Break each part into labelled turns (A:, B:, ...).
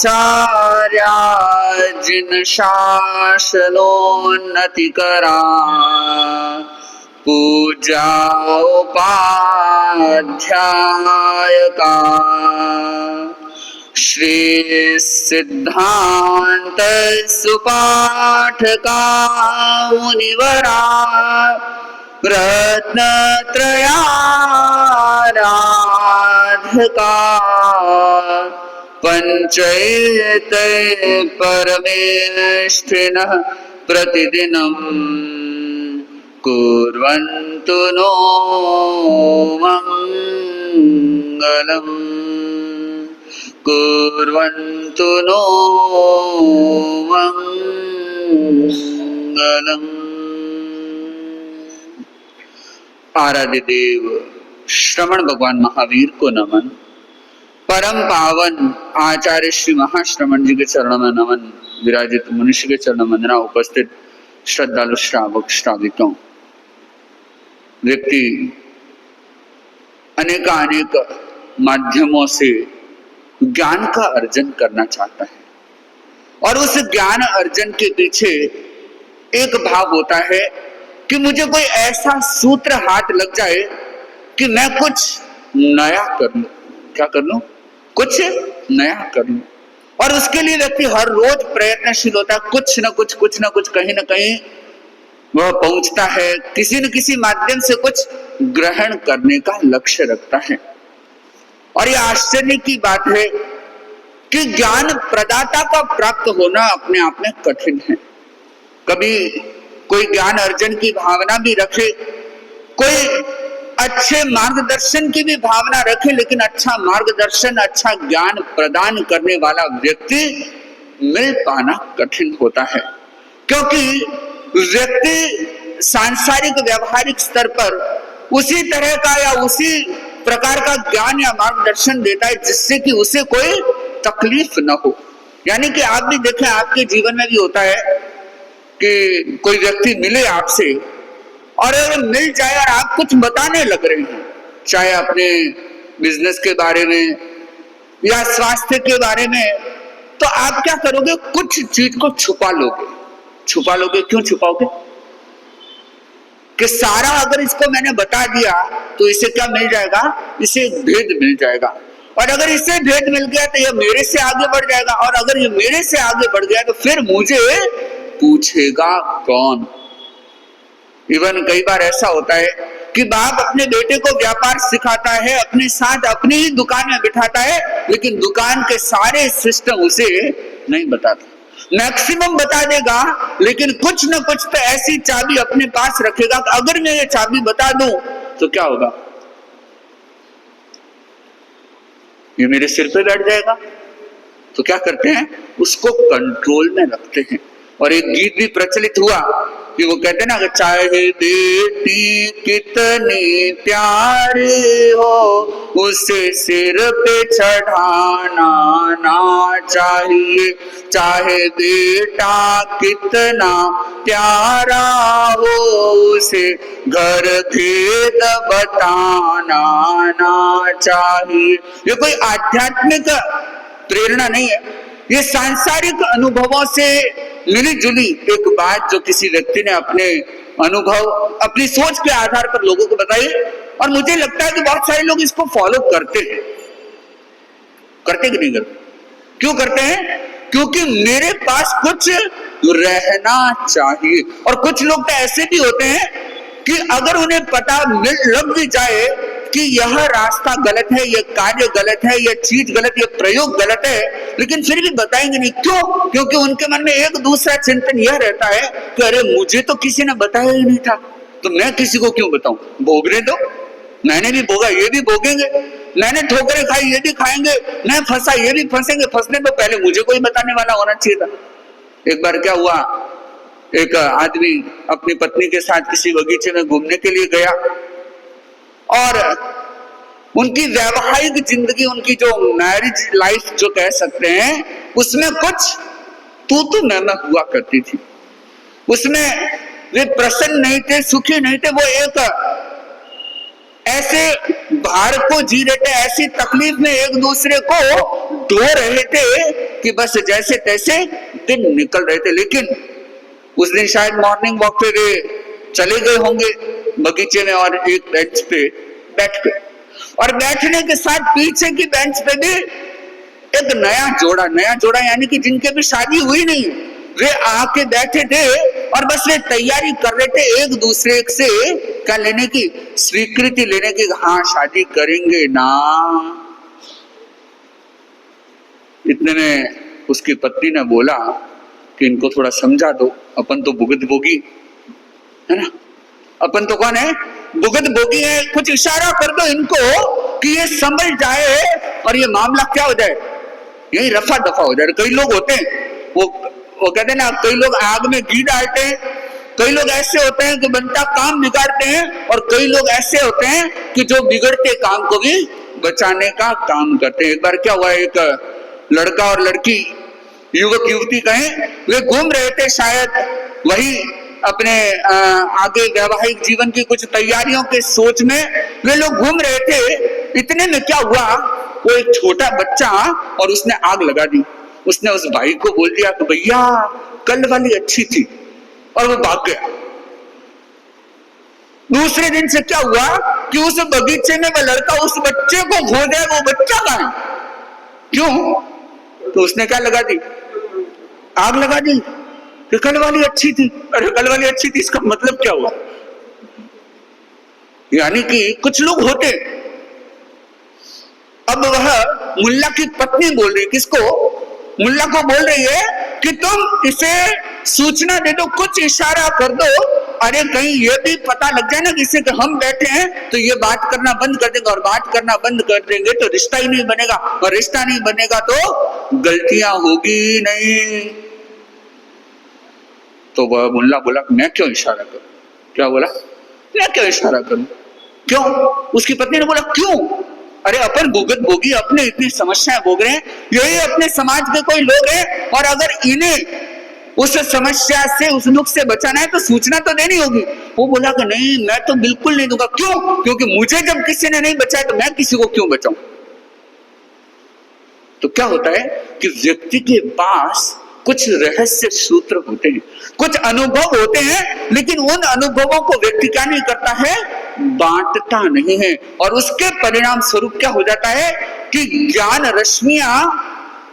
A: आचार्या जिन शासनोन्नति करा, पूजा उपाध्याय का। श्री सिद्धांत सुपाठ का मुनिवरा, रत्नत्रयाराधका। पंचैत परमेष्ठिनः प्रतिदिनं कुर्वन्तु नो मंगलम्, कुर्वन्तु नो मंगलम्। आराध्य देव श्रवण भगवान महावीर को नमन। परम पावन आचार्य श्री महाश्रवण जी के चरणों में नमन। विराजित मनुष्य के चरण वंदना। उपस्थित श्रद्धालु श्रावक श्राविकों, व्यक्ति अनेक माध्यमों से ज्ञान का अर्जन करना चाहता है और उस ज्ञान अर्जन के पीछे एक भाव होता है कि मुझे कोई ऐसा सूत्र हाथ लग जाए कि मैं कुछ नया कर लूं। क्या कर लूं? कुछ नया कर लूं। और उसके लिए व्यक्ति हर रोज प्रयत्नशील होता है। कुछ न कुछ कहीं न कहीं वह पहुंचता है, किसी न किसी माध्यम से कुछ ग्रहण करने का लक्ष्य रखता है। और यह आश्चर्य की बात है कि ज्ञान प्रदाता का प्राप्त होना अपने आप में कठिन है। कभी कोई ज्ञान अर्जन की भावना भी रखे, कोई अच्छे मार्गदर्शन की भी भावना रखे, लेकिन अच्छा मार्गदर्शन, अच्छा ज्ञान प्रदान करने वाला व्यक्ति मिल पाना कठिन होता है। क्योंकि व्यक्ति सांसारिक व्यवहारिक स्तर पर उसी तरह का या उसी प्रकार का ज्ञान या मार्गदर्शन देता है जिससे कि उसे कोई तकलीफ न हो। यानी कि आप भी देखें, आपके जीवन में भी होता है कि कोई व्यक्ति मिले आपसे और मिल जाए और आप कुछ बताने लग रहे हैं, चाहे अपने बिजनेस के बारे में या स्वास्थ्य के बारे में, तो आप क्या करोगे? कुछ चीज को छुपा लोगे। छुपा लोगे, क्यों छुपाओगे? कि सारा अगर इसको मैंने बता दिया तो इसे क्या मिल जाएगा? इसे भेद मिल जाएगा। और अगर इसे भेद मिल गया तो ये मेरे से आगे बढ़ जाएगा, और अगर ये मेरे से आगे बढ़ गया तो फिर मुझे पूछेगा कौन? इवन कई बार ऐसा होता है कि बाप अपने बेटे को व्यापार सिखाता है, अपने साथ अपनी ही दुकान में बिठाता है, लेकिन दुकान के सारे सिस्टम उसे नहीं बताता। मैक्सिमम बता देगा, लेकिन कुछ न कुछ तो ऐसी चाबी अपने पास रखेगा कि अगर मैं ये चाबी बता दूं तो क्या होगा? ये मेरे सिर पे बैठ जाएगा। तो क्या करते हैं? उसको कंट्रोल में रखते हैं। और एक गीत भी प्रचलित हुआ कि वो कहते हैं ना कि चाहे बेटी कितनी प्यारी हो, उसे सिर पे चढ़ाना ना चाहिए। चाहे बेटा कितना प्यारा हो, उसे घर भेद बताना ना चाहिए। ये कोई आध्यात्मिक प्रेरणा नहीं है, ये सांसारिक अनुभवों से मिली जुली एक बात जो किसी व्यक्ति ने अपने अनुभव, अपनी सोच के आधार पर लोगों को बताई। और मुझे लगता है कि बहुत सारे लोग इसको फॉलो करते हैं। करते कि नहीं करते? क्यों करते हैं? क्योंकि मेरे पास कुछ रहना चाहिए। और कुछ लोग तो ऐसे भी होते हैं कि अगर उन्हें पता लग भी जाए कि यह रास्ता गलत है, यह कार्य गलत है, यह चीज गलत, यह प्रयोग गलत है, लेकिन फिर भी बताएंगे नहीं। क्यों? क्योंकि उनके मन में एक दूसरा चिंतन यह रहता है कि अरे मुझे तो किसी ने बताया ही नहीं था, तो मैं किसी को क्यों बताऊं? भोगने दो, मैंने भी भोगा, ये भी भोगेंगे। मैंने ठोकरें खाई, ये भी खाएंगे। मैं फंसा, ये भी फंसेंगे। फंसने तो पहले मुझे कोई बताने वाला होना चाहिए था। एक बार क्या हुआ, एक आदमी अपनी पत्नी के साथ किसी बगीचे में घूमने के लिए गया और उनकी वैवाहिक जिंदगी, उनकी जो मैरिज लाइफ जो कह सकते हैं, उसमें कुछ तू मैं हुआ करती थी। उसमें वे प्रसन्न नहीं थे, सुखी नहीं थे। वो एक ऐसे भार को जी रहे थे, ऐसी तकलीफ में एक दूसरे को ढो रहे थे कि बस जैसे तैसे दिन निकल रहे थे। लेकिन उस दिन शायद मॉर्निंग वॉक पे वे चले गए होंगे बगीचे में और एक बेंच पे बैठ गए, और बैठने के साथ पीछे की बेंच पे भी एक नया जोड़ा यानी कि जिनके भी शादी हुई नहीं, वे आके बैठे थे और बस वे तैयारी कर रहे थे एक दूसरे से क्या लेने की, स्वीकृति लेने की, हाँ शादी करेंगे ना। इतने में उसकी पत्नी ने बोला कि इनको थोड़ा समझा दो, अपन तो भुगत भोगी है ना, अपन तो कौन है, भुगत भोगी है, कुछ इशारा कर दो इनको कि ये समझ जाए और ये मामला क्या हो जाए, यही रफा दफा हो जाए। कई लोग होते हैं वो कहते हैं ना, कई लोग आग में घी डालते हैं, कई लोग ऐसे होते हैं कि बनता काम बिगाड़ते हैं, और कई लोग ऐसे होते हैं कि जो बिगड़ते काम को भी बचाने का काम करते हैं। एक बार क्या हुआ, एक लड़का और लड़की, युवक युवती कहें, वे घूम रहे थे शायद वही अपने आगे वैवाहिक जीवन की कुछ तैयारियों के सोच में वे लोग घूम रहे थे। इतने में क्या हुआ, वो एक छोटा बच्चा और उसने आग लगा दी। उसने उस भाई को बोल दिया कि भैया कल वाली अच्छी थी, और वो भाग गया। दूसरे दिन से क्या हुआ कि उस बगीचे में वो लड़का उस बच्चे को खोजे, वो बच्चा कहां है, क्यों, तो उसने क्या लगा दी, आग लगा दी कि कल वाली अच्छी थी। अरे कल वाली अच्छी थी, इसका मतलब क्या हुआ, यानी कि कुछ लोग होते। अब वह मुल्ला की पत्नी बोल रही, किसको, मुल्ला को बोल रही है कि तुम इसे सूचना दे दो, कुछ इशारा कर दो, अरे कहीं ये भी पता लग जाए ना किसी के हम बैठे हैं तो ये बात करना बंद कर देगा, और बात करना बंद कर देंगे तो रिश्ता ही नहीं बनेगा, और रिश्ता नहीं बनेगा तो गलतियां होगी नहीं। तो वह मुल्ला बोला मैं क्यों इशारा करूं, क्या बोला, मैं क्यों इशारा करूं, क्यों, उसकी पत्नी ने बोला क्यों, अरे अपन भुगत भोगी, अपने इतनी समस्याएं भोग रहे हैं, यही अपने समाज के कोई लोग हैं, और अगर इन्हें उस समस्या से, उस नुक्स से बचाना है तो सूचना तो देनी होगी। वो बोला कि नहीं मैं तो बिल्कुल नहीं दूंगा, क्यों, क्योंकि मुझे जब किसी ने नहीं बचाया तो मैं किसी को क्यों बचाऊं। तो क्या होता है कि व्यक्ति के पास कुछ रहस्य सूत्र होते हैं, कुछ अनुभव होते हैं, लेकिन उन अनुभवों को व्यक्ति क्या नहीं करता है, बांटता नहीं है, और उसके परिणाम स्वरूप क्या हो जाता है कि ज्ञान रश्मियां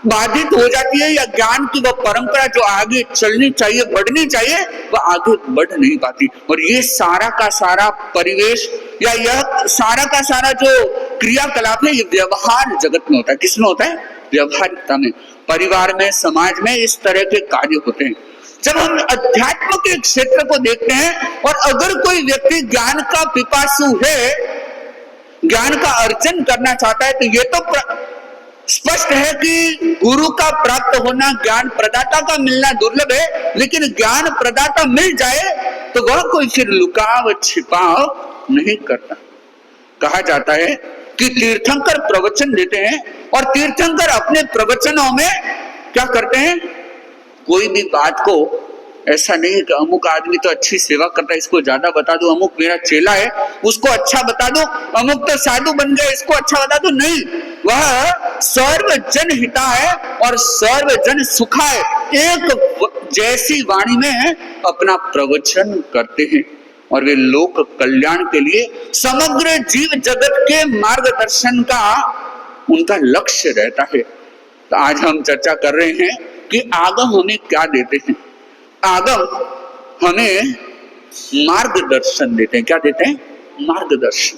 A: बाधित हो जाती है, या ज्ञान की वह परंपरा जो आगे चलनी चाहिए, बढ़नी चाहिए, वह आगे बढ़ नहीं पाती। और ये सारा का सारा परिवेश, या यह सारा का सारा जो क्रियाकलाप है, ये व्यवहार जगत में होता है। किसमें होता है, व्यवहारिकता में, परिवार में, समाज में इस तरह के कार्य होते हैं। जब हम अध्यात्म के क्षेत्र को देखते हैं, और अगर कोई व्यक्ति ज्ञान का पिपासु है, ज्ञान का अर्जन करना चाहता है, तो ये तो स्पष्ट है कि गुरु का प्राप्त होना, ज्ञान प्रदाता का मिलना दुर्लभ है, लेकिन ज्ञान प्रदाता मिल जाए तो वह कोई फिर लुकाव छिपाव नहीं करता। कहा जाता है कि तीर्थंकर प्रवचन देते हैं, और तीर्थंकर अपने प्रवचनों में क्या करते हैं, कोई भी बात को ऐसा नहीं है कि अमुक आदमी तो अच्छी सेवा करता है, इसको ज्यादा बता दो, अमुक मेरा चेला है उसको अच्छा बता दो, अमुक तो साधु बन गए इसको अच्छा बता दो, नहीं, वह सर्व जन हिताय और सर्व जन सुखाय एक जैसी वाणी में अपना प्रवचन करते हैं, और वे लोक कल्याण के लिए समग्र जीव जगत के मार्गदर्शन का उनका लक्ष्य रहता है। तो आज हम चर्चा कर रहे हैं कि आगम हमें क्या देते हैं। आगम हमें मार्गदर्शन देते हैं। क्या देते हैं, मार्गदर्शन,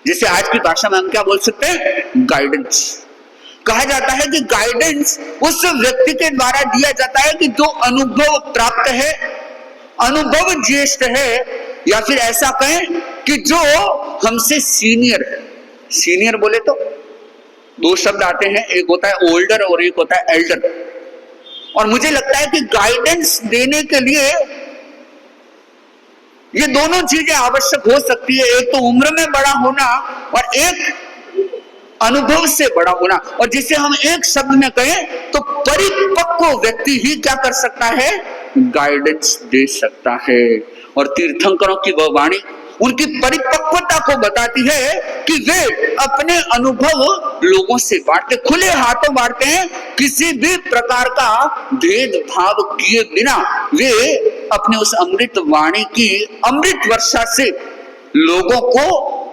A: जिसे आज की भाषा में हम क्या बोल सकते हैं, गाइडेंस। कहा जाता है कि गाइडेंस उस व्यक्ति के द्वारा दिया जाता है कि जो अनुभव प्राप्त है, अनुभव ज्येष्ठ है, या फिर ऐसा कहें कि जो हमसे सीनियर है। सीनियर बोले तो दो शब्द आते हैं, एक होता है ओल्डर और एक होता है एल्डर। और मुझे लगता है कि गाइडेंस देने के लिए ये दोनों चीजें आवश्यक हो सकती है, एक तो उम्र में बड़ा होना और एक अनुभव से बड़ा होना। और जिसे हम एक शब्द में कहें तो परिपक्व व्यक्ति ही क्या कर सकता है, गाइडेंस दे सकता है। और तीर्थंकरों की वह वाणी उनकी परिपक्वता को बताती है कि वे अपने अनुभव लोगों से बांटते, खुले हाथों बांटते हैं, किसी भी प्रकार का भेदभाव किए बिना वे अपने उस अमृत वाणी की अमृत वर्षा से लोगों को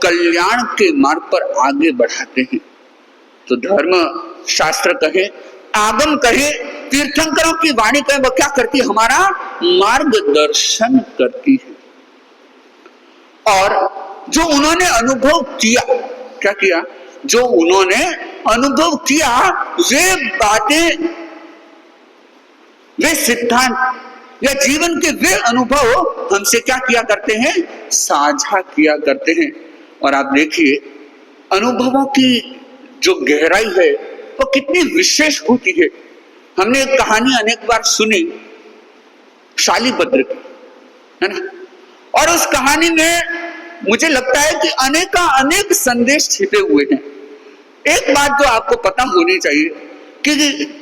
A: कल्याण के मार्ग पर आगे बढ़ाते हैं। तो धर्म शास्त्र कहे, आगम कहे, तीर्थंकरों की वाणी कहे, वो क्या करती है? हमारा मार्गदर्शन करती है। और जो उन्होंने अनुभव किया, क्या किया? जो उन्होंने अनुभव किया, वे बातें, वे सिद्धांत या जीवन के वे अनुभव हमसे क्या किया करते हैं? साझा किया करते हैं। और आप देखिए अनुभवों की जो गहराई है वो कितनी विशेष होती है। हमने एक कहानी अनेक बार सुनी शालिभद्र की, है ना? और उस कहानी में मुझे लगता है कि अनेक संदेश छिपे हुए हैं। एक बात जो आपको पता होनी चाहिए कि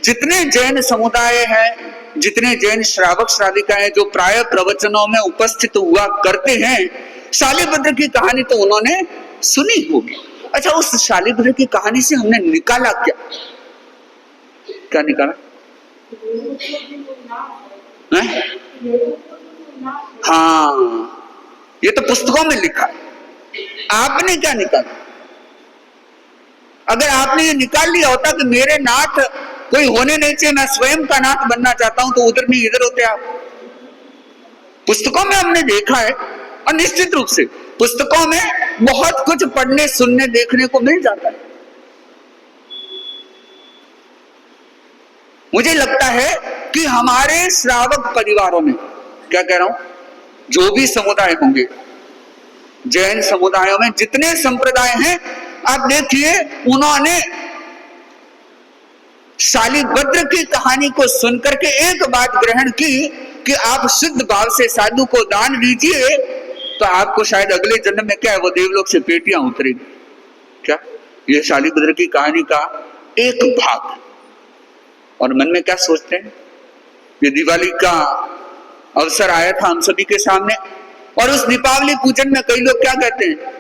A: जितने जैन समुदाय हैं, जितने जैन श्रावक श्राविकाएं जो प्राय प्रवचनों में उपस्थित हुआ करते हैं, शालिभद्र की कहानी तो उन्होंने सुनी होगी। अच्छा, उस शालिभद्र की कहानी से हमने निकाला क्या? क्या निकाला? हाँ, ये तो पुस्तकों में लिखा है। आपने क्या निकाला? अगर आपने ये निकाल लिया होता कि मेरे नाथ कोई होने नहीं चाहिए, मैं स्वयं का नाथ बनना चाहता हूं, तो उधर नहीं इधर होते आप। पुस्तकों में हमने देखा है, और निश्चित रूप से पुस्तकों में बहुत कुछ पढ़ने, सुनने, देखने को मिल जाता है। मुझे लगता है कि हमारे श्रावक परिवारों में, क्या कह रहा हूं, जो भी समुदाय होंगे, जैन समुदायों में जितने संप्रदाय हैं, आप देखिए उन्होंने शालिभद्र की कहानी को सुनकर के एक बात ग्रहण की कि आप शुद्ध भाव से साधु को दान दीजिए तो आपको शायद अगले जन्म में क्या है, वो देवलोक से पेटियां उतरेगी। क्या ये शालिभद्र की कहानी का एक भाग। और मन में क्या सोचते हैं? ये दिवाली का अवसर आया था हम सभी के सामने, और उस दीपावली पूजन में कई लोग क्या कहते हैं?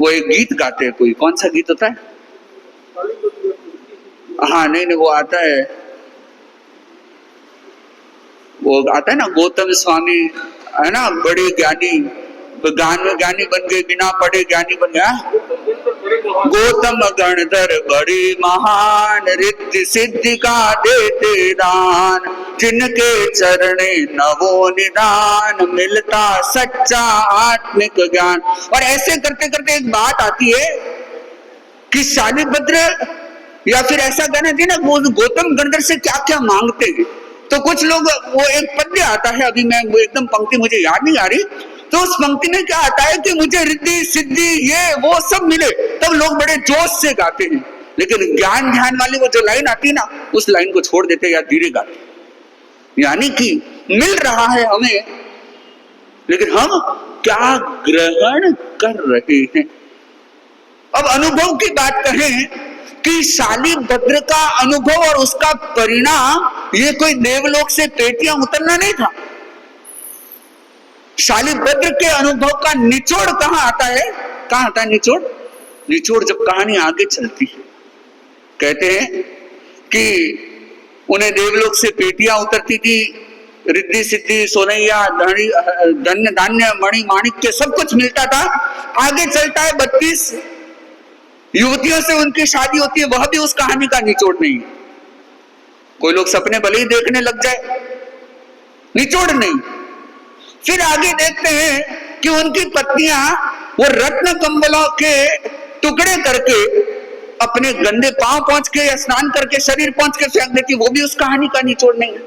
A: वो एक गीत गाते हैं। कोई कौन सा गीत होता है? हाँ, नहीं, वो आता है, वो आता है ना, गौतम स्वामी है ना, बड़े ज्ञानी, ज्ञानी बन गए, बिना पढ़े ज्ञानी बन गया। गौतम गणधर बड़े महान, रिद्धि सिद्धि का देते दान, जिनके चरणे नवो निदान, मिलता सच्चा आत्मिक ज्ञान। और ऐसे करते करते एक बात आती है कि शालिभद्र, या फिर ऐसा कहना चाहिए ना, वो गौतम गणधर से क्या क्या मांगते हैं। तो कुछ लोग, वो एक पद्य आता है, अभी मैं वो एकदम पंक्ति मुझे याद नहीं आ रही, तो उस पंक्ति में क्या आता है कि मुझे रिद्धि सिद्धि ये वो सब मिले, तब लोग बड़े जोश से गाते हैं। लेकिन ज्ञान ध्यान वाली वो जो लाइन आती है ना, उस लाइन को छोड़ देते या धीरे गाते। यानी कि मिल रहा है हमें, लेकिन हम क्या ग्रहण कर रहे हैं। अब अनुभव की बात कहें कि शालिभद्र का अनुभव और उसका परिणाम ये कोई देवलोक से पेटियां उतरना नहीं था। शालिभद्र के अनुभव का निचोड़ कहां आता है? कहां आता है निचोड़? निचोड़ जब कहानी आगे चलती है, कहते हैं कि उन्हें देवलोक से पेटियां उतरती थी, रिद्धि सिद्धि सोनैया धन्य धान्य मणि माणिक्य सब कुछ मिलता था। आगे चलता है 32 युवतियों से उनकी शादी होती है, वह भी उस कहानी का निचोड़ नहीं है। कोई लोग सपने भले ही देखने लग जाए, निचोड़ नहीं। फिर आगे देखते हैं कि उनकी पत्नियां वो रत्न कंबलों के टुकड़े करके अपने गंदे पांव पहुंच के या स्नान करके शरीर पहुंच के फेंक देती, वो भी उस कहानी का निचोड़ नहीं है।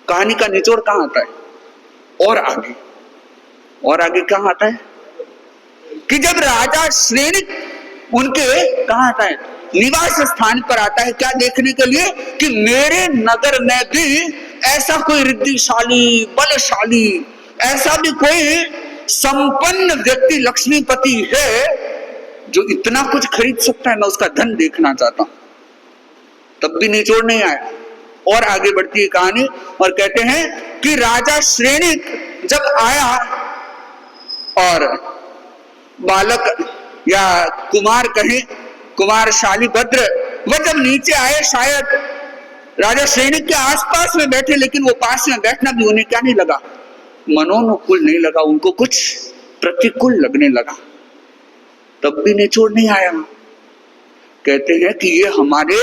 A: कहानी का निचोड़ कहां आता है? और आगे कहां आता है कि जब राजा श्रेणिक उनके कहां आता है? निवास स्थान पर आता है। क्या देखने के लिए? कि मेरे नगर में भी ऐसा कोई रिद्धिशाली, बलशाली, ऐसा भी कोई संपन्न व्यक्ति, लक्ष्मीपति है जो इतना कुछ खरीद सकता है, मैं उसका धन देखना चाहता हूं। तब भी निचोड़ नहीं आया। और आगे बढ़ती है कहानी और कहते हैं कि राजा श्रेणिक जब आया और बालक या कुमार कहें कुमार शालिभद्र, वह जब नीचे आए शायद राजा सैनिक के आसपास में बैठे, लेकिन वो पास में बैठना भी उन्हें क्या नहीं लगा, मनोनुकूल नहीं लगा, उनको कुछ प्रतिकूल लगने लगा। तब भी निचोड़ नहीं आया। कहते हैं कि ये हमारे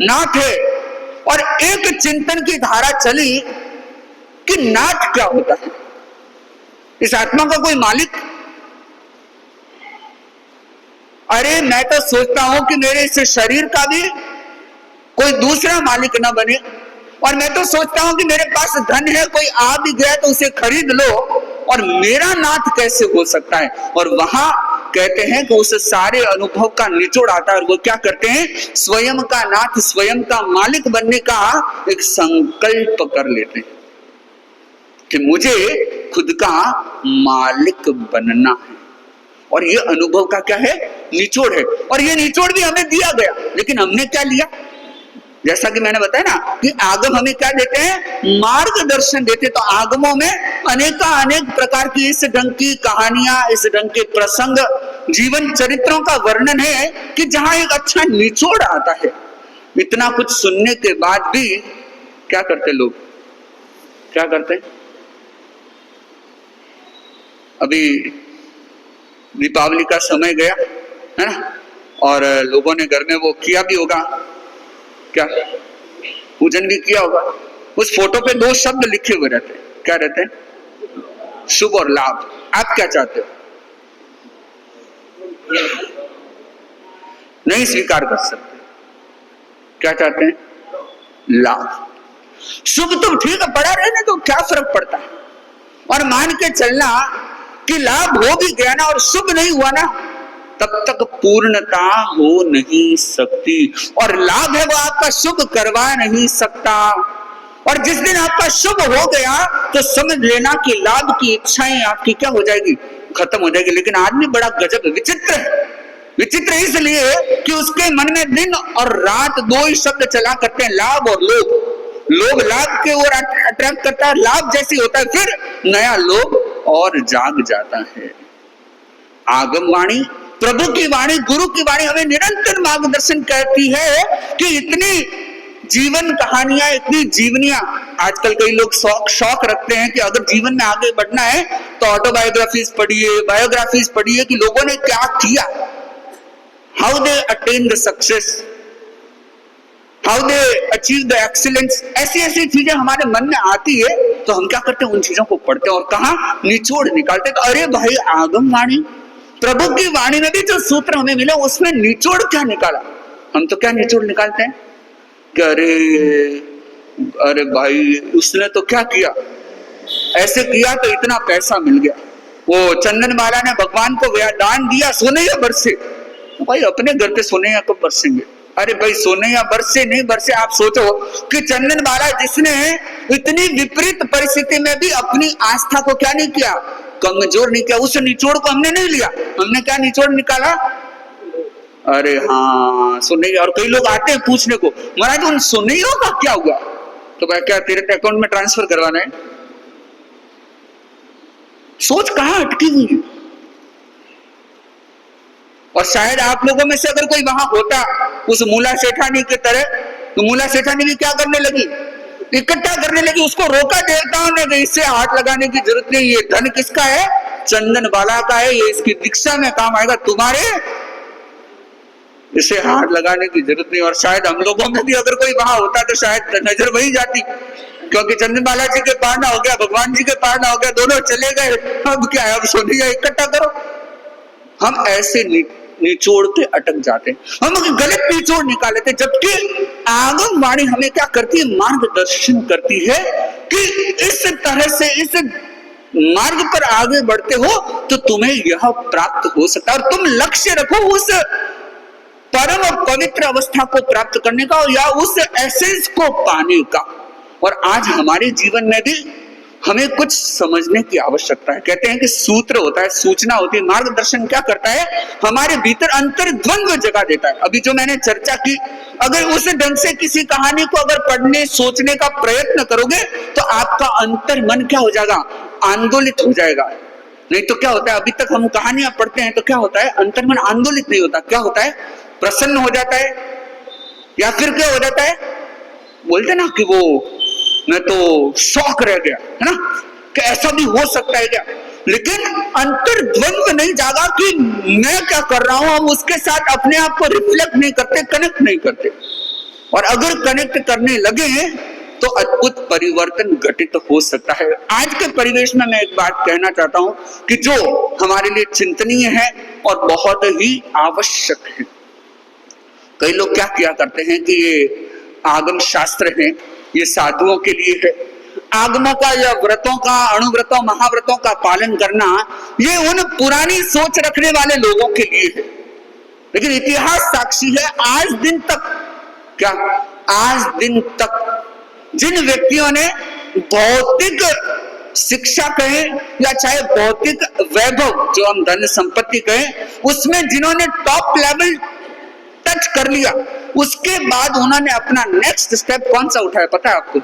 A: नाथ है। और एक चिंतन की धारा चली कि नाथ क्या होता है, इस आत्मा का कोई मालिक? अरे मैं तो सोचता हूं कि मेरे इस शरीर का भी कोई दूसरा मालिक ना बने, और मैं तो सोचता हूं कि मेरे पास धन है, कोई आ भी गया तो उसे खरीद लो, और मेरा नाथ कैसे हो सकता है? और वहां कहते हैं कि उस सारे अनुभव का निचोड़ आता है, और वो क्या करते हैं, स्वयं का नाथ, स्वयं का मालिक बनने का एक संकल्प कर लेते हैं कि मुझे खुद का मालिक बनना है। और ये अनुभव का क्या है, निचोड़ है। और ये निचोड़ भी हमें दिया गया, लेकिन हमने क्या लिया? जैसा कि मैंने बताया ना कि आगम हमें क्या देते हैं, मार्गदर्शन देते। तो आगमों में अनेक प्रकार की इस ढंग की कहानियां, इस ढंग के प्रसंग, जीवन चरित्रों का वर्णन है कि जहां एक अच्छा निचोड़ आता है। इतना कुछ सुनने के बाद भी क्या करते लोग, क्या करते? अभी दीपावली का समय गया है ना, और लोगों ने घर में वो किया भी होगा, क्या पूजन भी किया होगा। उस फोटो पे 2 शब्द लिखे हुए रहते हैं, क्या रहते हैं, शुभ और लाभ। आप क्या चाहते हो? नहीं स्वीकार कर सकते, क्या चाहते हैं, लाभ। शुभ तो ठीक है, पड़ा रहने तो क्या फर्क पड़ता है, और मान के चलना कि लाभ हो भी गया ना और शुभ नहीं हुआ ना, तब तक पूर्णता हो नहीं सकती। और लाभ है वो आपका शुभ करवा नहीं सकता। और जिस दिन आपका शुभ हो गया तो समझ लेना कि लाभ की इच्छाएं आपकी क्या हो जाएगी, खत्म हो जाएगी। लेकिन आदमी बड़ा गजब विचित्र है। विचित्र इसलिए कि उसके मन में दिन और रात 2 ही शब्द चला करते हैं, लाभ और लोभ। लोभ लाभ के ओर अट्रैक्ट करता है, लाभ जैसे होता है फिर नया लोभ और जाग जाता है। आगम वाणी, प्रभु की वाणी, गुरु की वाणी हमें निरंतर मार्गदर्शन करती है कि इतनी जीवन कहानियां, इतनी जीवनियां, आजकल कई लोग शौक रखते हैं कि अगर जीवन में आगे बढ़ना है तो ऑटोबायोग्राफीज पढ़िए, बायोग्राफीज पढ़िए कि लोगों ने क्या किया, how they attain the success, how they achieve the excellence. ऐसी चीजें हमारे मन में आती है तो हम क्या करते हैं, उन चीजों को पढ़ते हैं और कहां निचोड़ निकालते हैं। तो अरे भाई, आगम वाणी, प्रभु की वाणी में भी जो सूत्र हमें मिले उसमें निचोड़ क्या निकाला। हम तो क्या निचोड़ निकालते हैं कि अरे भाई उसने तो क्या किया, ऐसे किया तो इतना पैसा मिल गया, वो चंदन माला ने भगवान को दान दिया, सोने या बरसे। भाई अपने घर पे सोने या कब बरसेंगे? अरे भाई सोने या बरसे नहीं बरसे, आप सोचो कि चंदन माला जिसने इतनी विपरीत परिस्थिति में भी अपनी आस्था को क्या नहीं किया, कमजोर नहीं किया, उस निचोड़ को हमने नहीं लिया। हमने क्या निचोड़ निकाला, अरे हाँ सुनैया। और कई लोग आते हैं पूछने को, महाराज उन सुनैया का क्या हुआ? तो भाई क्या तेरे अकाउंट में ट्रांसफर करवाना है? सोच कहां अटकी हुई है। और शायद आप लोगों में से अगर कोई वहां होता उस मूला सेठानी की तरह, तो मूला सेठानी भी क्या करने लगी, इकट्ठा करने लगी। उसको रोका देवताओं ने कि इससे हाथ लगाने की जरूरत नहीं, ये धन किसका है, चंदन बाला का है, ये इसकी दीक्षा में काम आएगा, तुम्हारे इसे हाथ लगाने की जरूरत नहीं। और शायद हम लोगों में भी अगर कोई वहां होता तो शायद नजर वही जाती, क्योंकि चंदन बाला जी के पार ना हो गया, भगवान जी के पार ना हो गया, दोनों चले गए, अब क्या है, अब सोनिया इकट्ठा करो। हम ऐसे निचोड़ पे अटक जाते, हम गलत निचोड़ निकाल लेते। जबकि आगम वाणी हमें क्या करती है, मार्गदर्शन करती है कि इस तरह से इस मार्ग पर आगे बढ़ते हो तो तुम्हें यह प्राप्त हो सकता है। और तुम लक्ष्य रखो उस परम और पवित्र अवस्था को प्राप्त करने का या उस एसेंस को पाने का। और आज हमारे जीवन में भी हमें कुछ समझने की आवश्यकता है। कहते हैं कि सूत्र होता है, सूचना होती है, मार्गदर्शन क्या करता है, हमारे भीतर अंतर्द्वंद्व जगा देता है। अभी जो मैंने चर्चा की, अगर उस ढंग से किसी कहानी को अगर पढ़ने सोचने का प्रयत्न करोगे तो आपका अंतर मन क्या हो जाएगा, आंदोलित हो जाएगा। नहीं तो क्या होता है, अभी तक हम कहानियां पढ़ते हैं तो क्या होता है, अंतर्मन आंदोलित नहीं होता, क्या होता है, प्रसन्न हो जाता है, या फिर क्या हो जाता है, बोलते ना कि वो मैं तो शौक रह गया, है ना, कि ऐसा भी हो सकता है क्या। लेकिन अंतर्द्वंद नहीं जागा कि मैं क्या कर रहा हूं, हम उसके साथ अपने आप को रिफ्लेक्ट नहीं करते, कनेक्ट नहीं करते। और अगर कनेक्ट करने लगे तो अद्भुत परिवर्तन घटित हो सकता है। आज के परिवेश में मैं एक बात कहना चाहता हूं कि जो हमारे लिए चिंतनीय है और बहुत ही आवश्यक है। कई लोग क्या किया करते हैं कि ये आगम शास्त्र है, ये साधुओं के लिए है। आगमों का या व्रतों का, अणुव्रतों, महाव्रतों का पालन करना ये उन पुरानी सोच रखने वाले लोगों के लिए है। लेकिन इतिहास साक्षी है, आज दिन तक, क्या आज दिन तक जिन व्यक्तियों ने भौतिक शिक्षा कहें या चाहे भौतिक वैभव जो हम धन संपत्ति कहें, उसमें जिन्होंने टॉप लेवल टच कर लिया, उसके बाद उन्होंने अपना नेक्स्ट स्टेप कौन सा उठाया पता है आपको?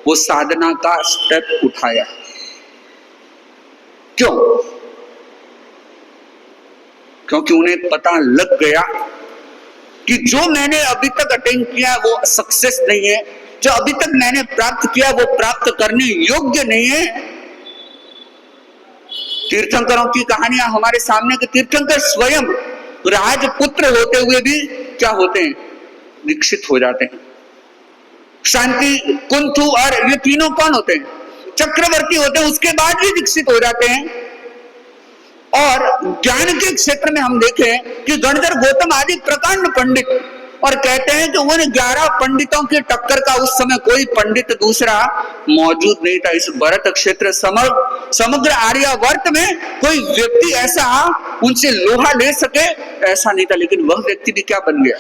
A: वो साधना का स्टेप उठाया। क्यों? क्योंकि उन्हें पता लग गया कि जो मैंने अभी तक अटेन किया वो सक्सेस नहीं है, जो अभी तक मैंने प्राप्त किया वो प्राप्त करने योग्य नहीं है। तीर्थंकरों की कहानियां हमारे सामने, के तीर्थंकर स्वयं राजपुत्र होते हुए भी क्या होते हैं? दीक्षित हो जाते हैं। शांति, कुंथु और ये तीनों कौन होते हैं? चक्रवर्ती होते हैं, उसके बाद भी दीक्षित हो जाते हैं। और ज्ञान के क्षेत्र में हम देखें कि गणधर गौतम आदि प्रकांड पंडित, और कहते हैं कि उन 11 पंडितों की टक्कर का उस समय कोई पंडित दूसरा मौजूद नहीं था। इस भरत क्षेत्र समग्र आर्यावर्त में कोई व्यक्ति ऐसा उनसे लोहा ले सके ऐसा नहीं था। लेकिन वह व्यक्ति भी क्या बन गया?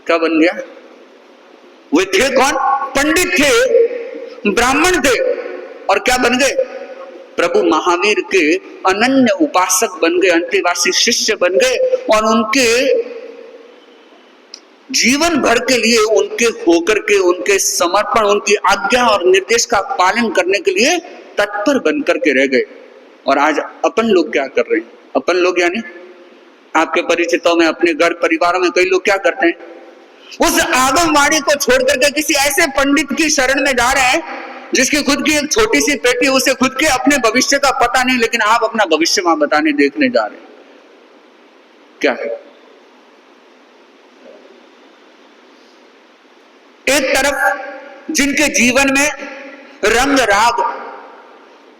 A: क्या बन गया? वे थे कौन? पंडित थे, ब्राह्मण थे, और क्या बन गए? प्रभु महावीर के अनन्य उपासक बन गए, अंतेवासी शिष्य बन गए। और उनके जीवन भर के लिए उनके होकर के, उनके समर्पण, उनकी आज्ञा और निर्देश का पालन करने के लिए तत्पर बनकर के रह गए। और आज अपन लोग क्या कर रहे हैं? अपन लोग यानी आपके परिचितों में, अपने घर परिवारों में कई लोग क्या करते हैं? उस आगमवाणी को छोड़ करके किसी ऐसे पंडित की शरण में जा रहे हैं जिसकी खुद की एक छोटी सी पेटी, उसे खुद के अपने भविष्य का पता नहीं, लेकिन आप अपना भविष्य वहां बताने देखने जा रहे हैं। क्या है? एक तरफ जिनके जीवन में रंग राग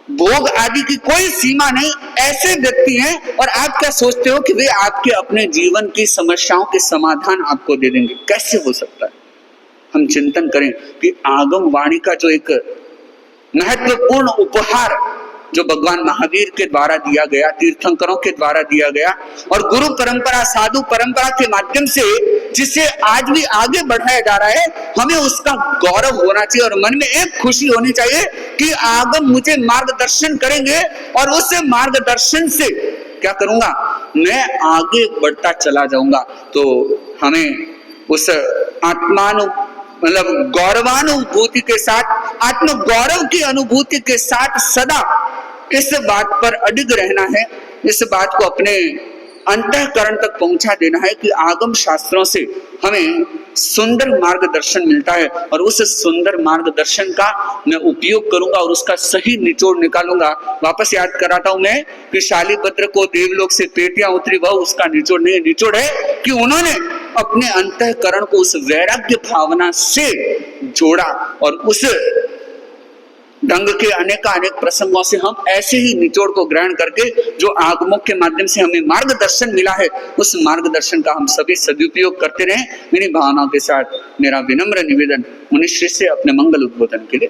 A: भोग आदि की कोई सीमा नहीं, ऐसे व्यक्ति हैं, और आप क्या सोचते हो कि वे आपके अपने जीवन की समस्याओं के समाधान आपको दे देंगे? कैसे हो सकता है? हम चिंतन करें कि आगम वाणी का जो एक महत्वपूर्ण उपहार जो भगवान महावीर के द्वारा दिया गया, तीर्थंकरों के द्वारा दिया गया, और गुरु परंपरा, साधु परंपरा के माध्यम से जिसे आज भी आगे बढ़ाया जा रहा है, हमें उसका गौरव होना चाहिए और मन में एक खुशी होनी चाहिए कि आगम मुझे मार्गदर्शन करेंगे और उस मार्गदर्शन से क्या करूंगा? मैं आगे बढ़ता चला जाऊंगा। तो हमें उस गौरवानुभूति के साथ, आत्म गौरव की अनुभूति के साथ सदा इस बात पर अडिग रहना है, इस बात को अपने अंतःकरण तक पहुंचा देना है कि आगम शास्त्रों से हमें सुंदर मार्गदर्शन मिलता है, और उस सुंदर मार्गदर्शन का मैं उपयोग करूंगा और उसका सही निचोड़ निकालूंगा। वापस याद कराता हूं मैं कि शालिभद्र को देवलोक से पेटियां उतरी, वह उसका निचोड़ नहीं, निचोड़ है कि उन्होंने अपने अंतःकरण को उस वैराग्य भावना से जोड़ा, और उस ढंग के अनेक प्रसंगों से हम ऐसे ही निचोड़ को ग्रहण करके जो आगमों के माध्यम से हमें मार्गदर्शन मिला है, उस मार्गदर्शन का हम सभी सदुपयोग करते रहें। मेरी भावनाओं के साथ मेरा विनम्र निवेदन मुनिश्री से अपने मंगल उद्बोधन के लिए।